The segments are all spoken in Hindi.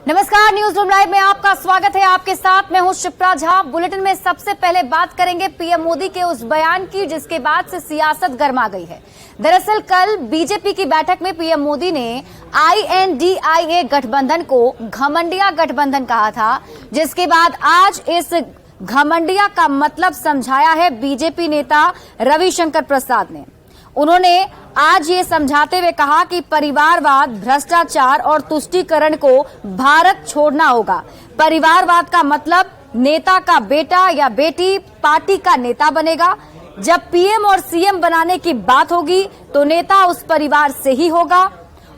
नमस्कार, न्यूज रूम लाइव में आपका स्वागत है। आपके साथ मैं हूं शिप्रा झा। बुलेटिन में सबसे पहले बात करेंगे पीएम मोदी के उस बयान की जिसके बाद से सियासत गर्मा गई है। दरअसल कल बीजेपी की बैठक में पीएम मोदी ने INDIA गठबंधन को घमंडिया गठबंधन कहा था, जिसके बाद आज इस घमंडिया का मतलब समझाया है बीजेपी नेता रविशंकर प्रसाद ने। उन्होंने आज ये समझाते हुए कहा कि परिवारवाद, भ्रष्टाचार और तुष्टीकरण को भारत छोड़ना होगा। परिवारवाद का मतलब नेता का बेटा या बेटी पार्टी का नेता बनेगा। जब पीएम और सीएम बनाने की बात होगी तो नेता उस परिवार से ही होगा।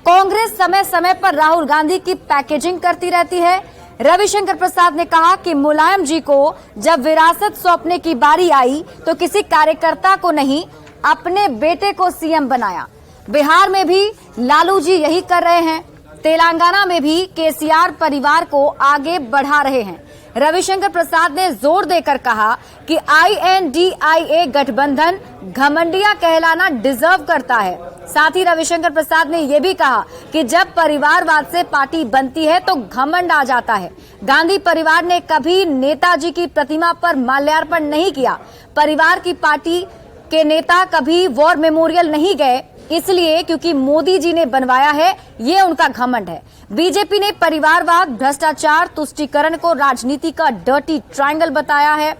कांग्रेस समय समय पर राहुल गांधी की पैकेजिंग करती रहती है। रविशंकर प्रसाद ने कहा कि मुलायम जी को जब विरासत सौंपने की बारी आई तो किसी कार्यकर्ता को नहीं, अपने बेटे को सीएम बनाया। बिहार में भी लालू जी यही कर रहे हैं। तेलंगाना में भी केसीआर परिवार को आगे बढ़ा रहे हैं। रविशंकर प्रसाद ने जोर देकर कहा कि INDIA गठबंधन घमंडिया कहलाना डिजर्व करता है। साथ ही रविशंकर प्रसाद ने यह भी कहा कि जब परिवारवाद से पार्टी बनती है तो घमंड आ जाता है। गांधी परिवार ने कभी नेताजी की प्रतिमा पर माल्यार्पण नहीं किया। परिवार की पार्टी के नेता कभी वॉर मेमोरियल नहीं गए, इसलिए क्योंकि मोदी जी ने बनवाया है, ये उनका घमंड है। बीजेपी ने परिवारवाद, भ्रष्टाचार, तुष्टीकरण को राजनीति का डर्टी ट्रायंगल बताया है।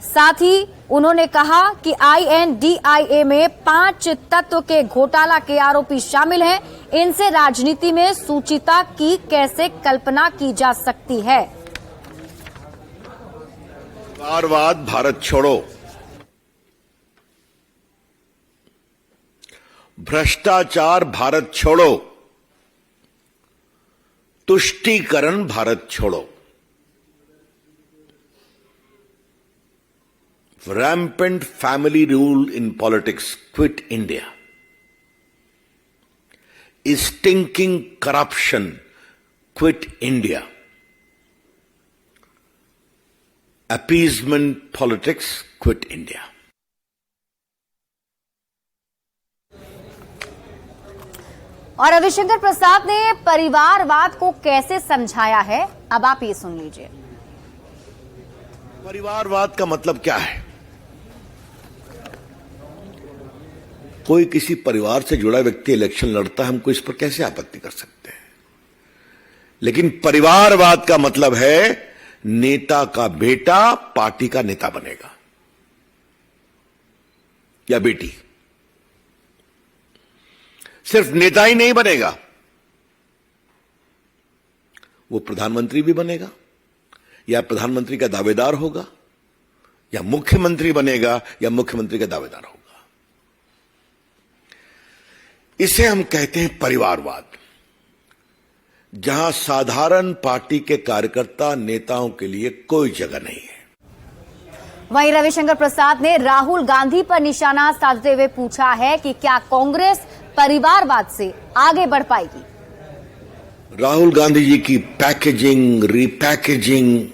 साथ ही उन्होंने कहा कि INDIA में 5 तत्व के घोटाला के आरोपी शामिल हैं। इनसे राजनीति में सूचिता की कैसे कल्पना की जा सकती है। परिवारवाद भारत छोड़ो, भ्रष्टाचार भारत छोड़ो, तुष्टीकरण भारत छोड़ो, rampant family rule in politics, quit India, stinking corruption, quit India, appeasement politics, quit India. और रविशंकर प्रसाद ने परिवारवाद को कैसे समझाया है, अब आप ये सुन लीजिए। परिवारवाद का मतलब क्या है? कोई किसी परिवार से जुड़ा व्यक्ति इलेक्शन लड़ता है, हमको इस पर कैसे आपत्ति कर सकते हैं? लेकिन परिवारवाद का मतलब है नेता का बेटा पार्टी का नेता बनेगा या बेटी। सिर्फ नेता ही नहीं बनेगा, वो प्रधानमंत्री भी बनेगा या प्रधानमंत्री का दावेदार होगा या मुख्यमंत्री बनेगा या मुख्यमंत्री का दावेदार होगा। इसे हम कहते हैं परिवारवाद, जहां साधारण पार्टी के कार्यकर्ता नेताओं के लिए कोई जगह नहीं है। वहीं रविशंकर प्रसाद ने राहुल गांधी पर निशाना साधते हुए पूछा है कि क्या कांग्रेस परिवारवाद से आगे बढ़ पाएगी। राहुल गांधी जी की पैकेजिंग, रीपैकेजिंग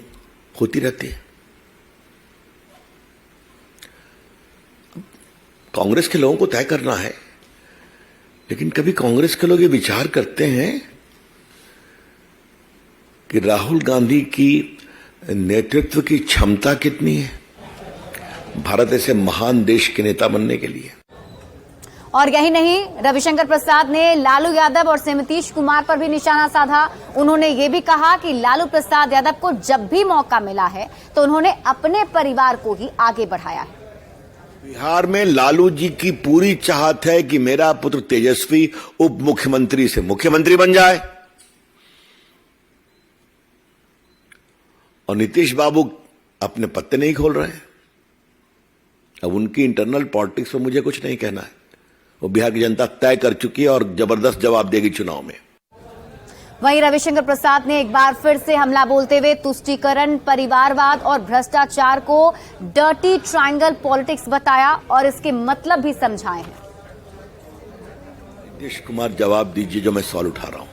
होती रहती है। कांग्रेस के लोगों को तय करना है, लेकिन कभी कांग्रेस के लोग ये विचार करते हैं कि राहुल गांधी की नेतृत्व की क्षमता कितनी है भारत ऐसे महान देश के नेता बनने के लिए। और यही नहीं, रविशंकर प्रसाद ने लालू यादव और नीतीश कुमार पर भी निशाना साधा। उन्होंने ये भी कहा कि लालू प्रसाद यादव को जब भी मौका मिला है तो उन्होंने अपने परिवार को ही आगे बढ़ाया है। बिहार में लालू जी की पूरी चाहत है कि मेरा पुत्र तेजस्वी उप मुख्यमंत्री से मुख्यमंत्री बन जाए, और नीतीश बाबू अपने पत्ते नहीं खोल रहे हैं। अब उनकी इंटरनल पॉलिटिक्स में मुझे कुछ नहीं कहना है, वो बिहार की जनता तय कर चुकी है और जबरदस्त जवाब देगी चुनाव में। वहीं रविशंकर प्रसाद ने एक बार फिर से हमला बोलते हुए तुष्टीकरण, परिवारवाद और भ्रष्टाचार को डर्टी ट्रायंगल पॉलिटिक्स बताया और इसके मतलब भी समझाए हैं। नीतीश कुमार जवाब दीजिए जो मैं सवाल उठा रहा हूं।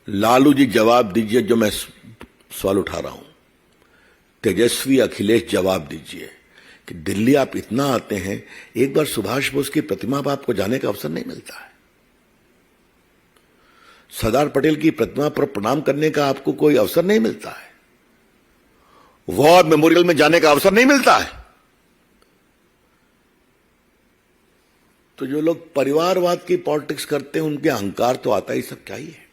लालू जी जवाब दीजिए जो मैं सवाल उठा रहा हूं। तेजस्वी, अखिलेश जवाब दीजिए कि दिल्ली आप इतना आते हैं, एक बार सुभाष बोस की प्रतिमा पर आपको जाने का अवसर नहीं मिलता है। सरदार पटेल की प्रतिमा पर प्रणाम करने का आपको कोई अवसर नहीं मिलता है, वॉर मेमोरियल में जाने का अवसर नहीं मिलता है। तो जो लोग परिवारवाद की पॉलिटिक्स करते हैं उनके अहंकार तो आता ही सब क्या ही है।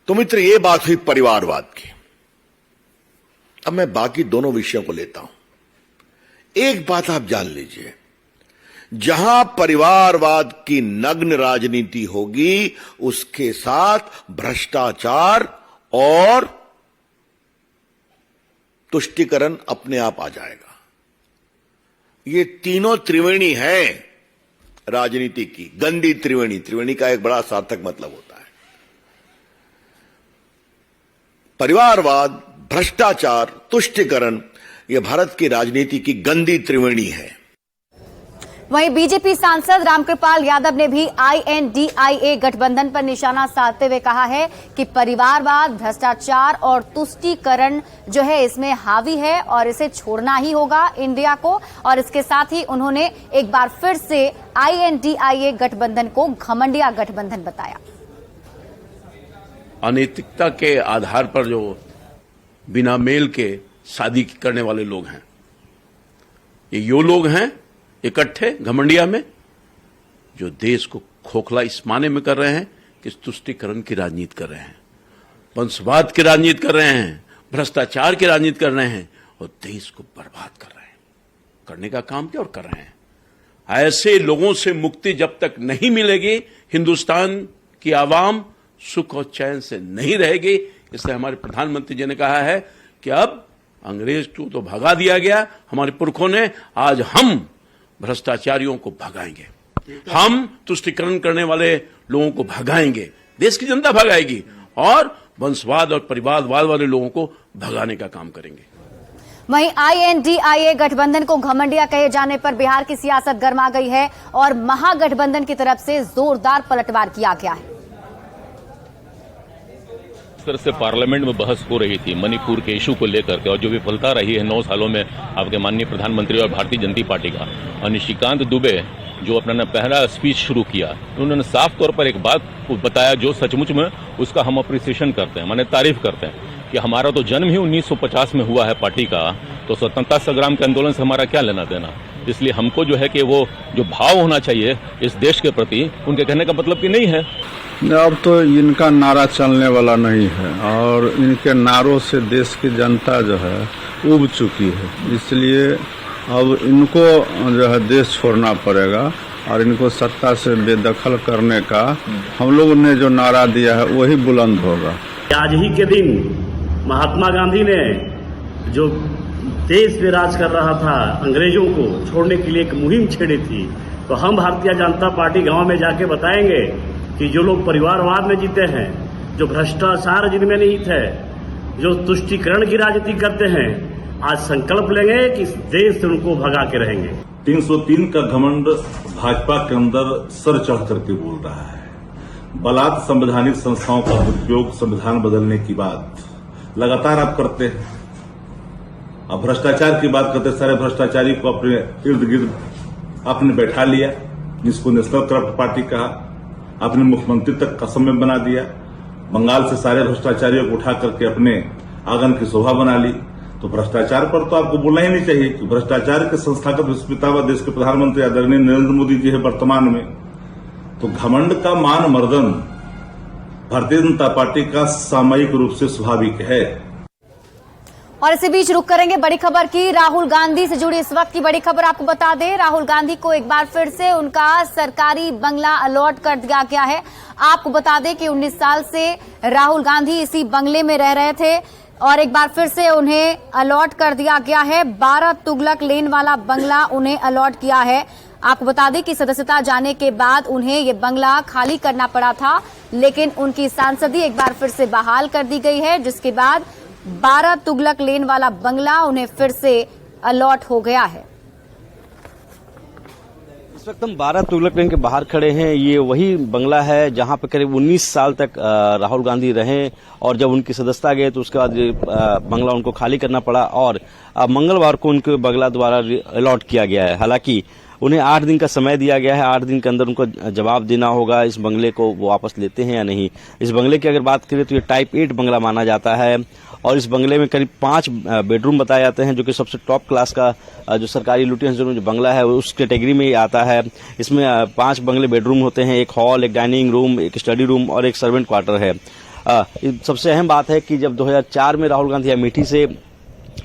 तो मित्र, ये बात हुई परिवारवाद की। अब मैं बाकी दोनों विषयों को लेता हूं। एक बात आप जान लीजिए, जहां परिवारवाद की नग्न राजनीति होगी उसके साथ भ्रष्टाचार और तुष्टीकरण अपने आप आ जाएगा। ये तीनों त्रिवेणी है राजनीति की, गंदी त्रिवेणी। त्रिवेणी का एक बड़ा सार्थक मतलब होता है परिवारवाद, भ्रष्टाचार, तुष्टीकरण। यह भारत की राजनीति की गंदी त्रिवेणी है। वहीं बीजेपी सांसद रामकृपाल यादव ने भी INDIA गठबंधन पर निशाना साधते हुए कहा है कि परिवारवाद, भ्रष्टाचार और तुष्टीकरण जो है इसमें हावी है और इसे छोड़ना ही होगा इंडिया को। और इसके साथ ही उन्होंने एक बार फिर से INDIA गठबंधन को घमंडिया गठबंधन बताया। अनैतिकता के आधार पर जो बिना मेल के शादी करने वाले लोग हैं, ये लोग हैं इकट्ठे घमंडिया में, जो देश को खोखला इस माने में कर रहे हैं कि तुष्टीकरण की राजनीति कर रहे हैं, वंशवाद की राजनीति कर रहे हैं, भ्रष्टाचार की राजनीति कर रहे हैं और देश को बर्बाद कर रहे हैं। करने का काम क्या और कर रहे हैं। ऐसे लोगों से मुक्ति जब तक नहीं मिलेगी, हिंदुस्तान की आवाम सुख और चैन से नहीं रहेगी। इसलिए हमारे प्रधानमंत्री जी ने कहा है कि अब अंग्रेज को तो भगा दिया गया हमारे पुरखों ने, आज हम भ्रष्टाचारियों को भगाएंगे, हम तुष्टीकरण करने वाले लोगों को भगाएंगे, देश की जनता भगाएगी और वंशवाद और परिवारवाद वाले लोगों को भगाने का काम करेंगे। वहीं INDIA गठबंधन को घमंडिया कहे जाने पर बिहार की सियासत गर्मा गई है और महागठबंधन की तरफ से जोरदार पलटवार किया गया है। तरह से पार्लियामेंट में बहस हो रही थी मणिपुर के इशू को लेकर के, और जो विफलता रही है 9 सालों में आपके माननीय प्रधानमंत्री और भारतीय जनता पार्टी का, और निशिकांत दुबे जो अपना पहला स्पीच शुरू किया, उन्होंने साफ तौर पर एक बात को बताया जो सचमुच में उसका हम अप्रिसिएशन करते हैं, माने तारीफ करते हैं कि हमारा तो जन्म ही 1950 में हुआ है पार्टी का, तो स्वतंत्रता संग्राम के आंदोलन से हमारा क्या लेना देना। इसलिए हमको जो है कि वो जो भाव होना चाहिए इस देश के प्रति, उनके कहने का मतलब कि नहीं है। अब तो इनका नारा चलने वाला नहीं है और इनके नारों से देश की जनता जो है उब चुकी है। इसलिए अब इनको जो है देश छोड़ना पड़ेगा और इनको सत्ता से बेदखल करने का हम लोगों ने जो नारा दिया है वही बुलंद होगा। आज ही के दिन महात्मा गांधी ने जो देश पे राज कर रहा था अंग्रेजों को छोड़ने के लिए एक मुहिम छेड़ी थी, तो हम भारतीय जनता पार्टी गांव में जाके बताएंगे कि जो लोग परिवारवाद में जीते हैं, जो भ्रष्टाचार जिनमें निहित है, जो तुष्टीकरण की राजनीति करते हैं, आज संकल्प लेंगे कि इस देश से उनको भगा के रहेंगे। 303 का घमंड भाजपा के अंदर सर चढ़ करके बोल रहा है। बलात् संवैधानिक संस्थाओं का उपयोग संविधान बदलने की बात लगातार आप करते हैं। अब भ्रष्टाचार की बात करते, सारे भ्रष्टाचारी को अपने इर्द गिर्द आपने बैठा लिया, जिसको नेशनल करप्ट पार्टी कहा, अपने मुख्यमंत्री तक कसम में बना दिया। बंगाल से सारे भ्रष्टाचारियों को उठा करके अपने आंगन की शोभा बना ली। तो भ्रष्टाचार पर तो आपको बोलना ही नहीं चाहिए कि भ्रष्टाचार के संस्थागत विस्मृता व देश के प्रधानमंत्री आदरणीय नरेंद्र मोदी जी है वर्तमान में। तो घमंड का मान मर्दन भारतीय जनता पार्टी का सामयिक रूप से स्वाभाविक है। और इसी बीच रुक करेंगे बड़ी खबर की। राहुल गांधी से जुड़ी इस वक्त की बड़ी खबर आपको बता दें, राहुल गांधी को एक बार फिर से उनका सरकारी बंगला अलॉट कर दिया गया है। आपको बता दें कि 19 साल से राहुल गांधी इसी बंगले में रह रहे थे और एक बार फिर से उन्हें अलॉट कर दिया गया है। 12 तुगलक लेन वाला बंगला उन्हें अलॉट किया है। आपको बता दें कि सदस्यता जाने के बाद उन्हें ये बंगला खाली करना पड़ा था, लेकिन उनकी सांसदी एक बार फिर से बहाल कर दी गई है, जिसके बाद 12 तुगलक लेन वाला बंगला उन्हें फिर से अलॉट हो गया है। इस वक्त हम 12 तुगलक लेन के बाहर खड़े हैं। ये वही बंगला है जहां पर करीब 19 साल तक राहुल गांधी रहे और जब उनकी सदस्यता गई तो उसके बाद बंगला उनको खाली करना पड़ा और मंगलवार को उनको बंगला द्वारा अलॉट किया गया है। हालांकि उन्हें 8 दिन का समय दिया गया है। 8 दिन के अंदर उनको जवाब देना होगा इस बंगले को वो वापस लेते हैं या नहीं। इस बंगले की अगर बात करें तो ये टाइप 8 बंगला माना जाता है और इस बंगले में करीब 5 बेडरूम बताए जाते हैं, जो कि सबसे टॉप क्लास का जो सरकारी लुटियंस जो बंगला है उस कैटेगरी में ही आता है। इसमें 5 बंगले बेडरूम होते हैं, एक हॉल, एक डाइनिंग रूम, एक स्टडी रूम और एक सर्वेंट क्वार्टर है। सबसे अहम बात है कि जब 2004 में राहुल गांधी अमेठी से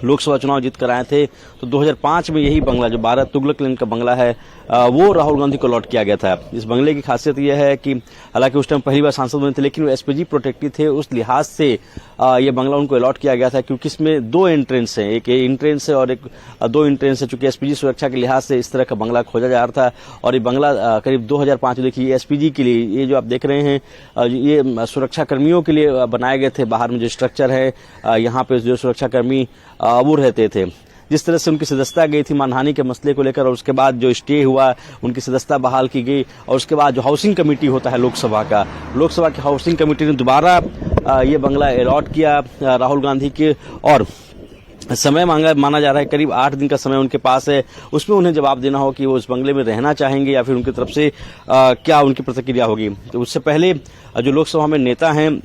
लोकसभा चुनाव जीत कर आए थे तो 2005 में यही बंगला जो 12 तुगलक लेन का बंगला है वो राहुल गांधी को अलॉट किया गया था। इस बंगले की खासियत यह है कि हालांकि उस टाइम पहली बार सांसद बने थे लेकिन वो एसपीजी प्रोटेक्टेड थे, उस लिहाज से ये बंगला उनको अलॉट किया गया था क्योंकि इसमें 2 एंट्रेंस हैं, एक एंट्रेंस है और एक 2 एंट्रेंस है। चूंकि एसपीजी सुरक्षा के लिहाज से इस तरह का बंगला खोजा जा रहा था और ये बंगला करीब 2005 देखिए एसपीजी के लिए, ये जो आप देख रहे हैं ये सुरक्षा कर्मियों के लिए बनाए गए थे। बाहर में जो स्ट्रक्चर है यहाँ पे जो सुरक्षा कर्मी वो रहते थे। जिस तरह से उनकी सदस्यता गई थी मानहानि के मसले को लेकर और उसके बाद जो स्टे हुआ, उनकी सदस्यता बहाल की गई और उसके बाद जो हाउसिंग कमेटी होता है लोकसभा की हाउसिंग कमेटी ने दोबारा ये बंगला अलॉट किया राहुल गांधी के और समय माना जा रहा है करीब 8 दिन का समय उनके पास है। उसमें उन्हें जवाब देना हो कि वो इस बंगले में रहना चाहेंगे या फिर उनकी तरफ से क्या उनकी प्रतिक्रिया होगी। तो उससे पहले जो लोकसभा में नेता हैं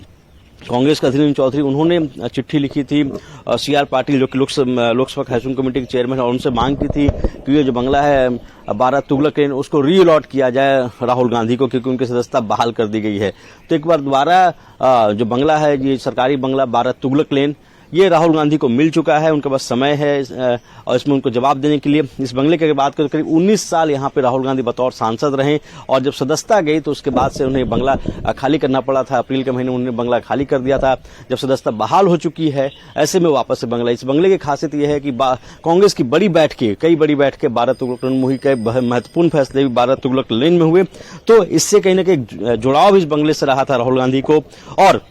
कांग्रेस का धीरेन्द्र चौधरी, उन्होंने चिट्ठी लिखी थी सीआर पाटिल जो कि लोकसभा हाउसिंग कमेटी के चेयरमैन और उनसे मांग की थी कि ये जो बंगला है 12 तुगलक लेन उसको री अलॉट किया जाए राहुल गांधी को क्योंकि उनकी सदस्यता बहाल कर दी गई है। तो एक बार दोबारा जो बंगला है ये सरकारी बंगला 12 तुगलक लेन ये राहुल गांधी को मिल चुका है, उनके पास समय है और इसमें उनको जवाब देने के लिए। इस बंगले की अगर बात करें करीब 19 साल यहाँ पे राहुल गांधी बतौर सांसद रहे और जब सदस्यता गई तो उसके बाद से उन्हें बंगला खाली करना पड़ा था। अप्रैल के महीने में उन्होंने बंगला खाली कर दिया था। जब सदस्यता बहाल हो चुकी है ऐसे में वापस से बंगला, इस बंगले की खासियत यह है कि कांग्रेस की कई बड़ी बैठकें 12 तुगलक लेन मुहिम के महत्वपूर्ण फैसले भी 12 तुगलक लेन में हुए। तो इससे कहीं ना कहीं जुड़ाव इस बंगले से रहा था राहुल गांधी को। और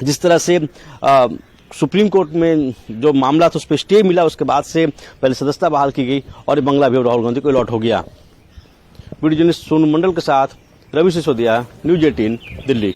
जिस तरह से सुप्रीम कोर्ट में जो मामला था उस पर स्टे मिला, उसके बाद से पहले सदस्यता बहाल की गई और ये बंगला भी राहुल गांधी को अलॉट हो गया। वीडियो जर्नलिस्ट सोनू मंडल के साथ रवि सिसोदिया, न्यूज 18 दिल्ली।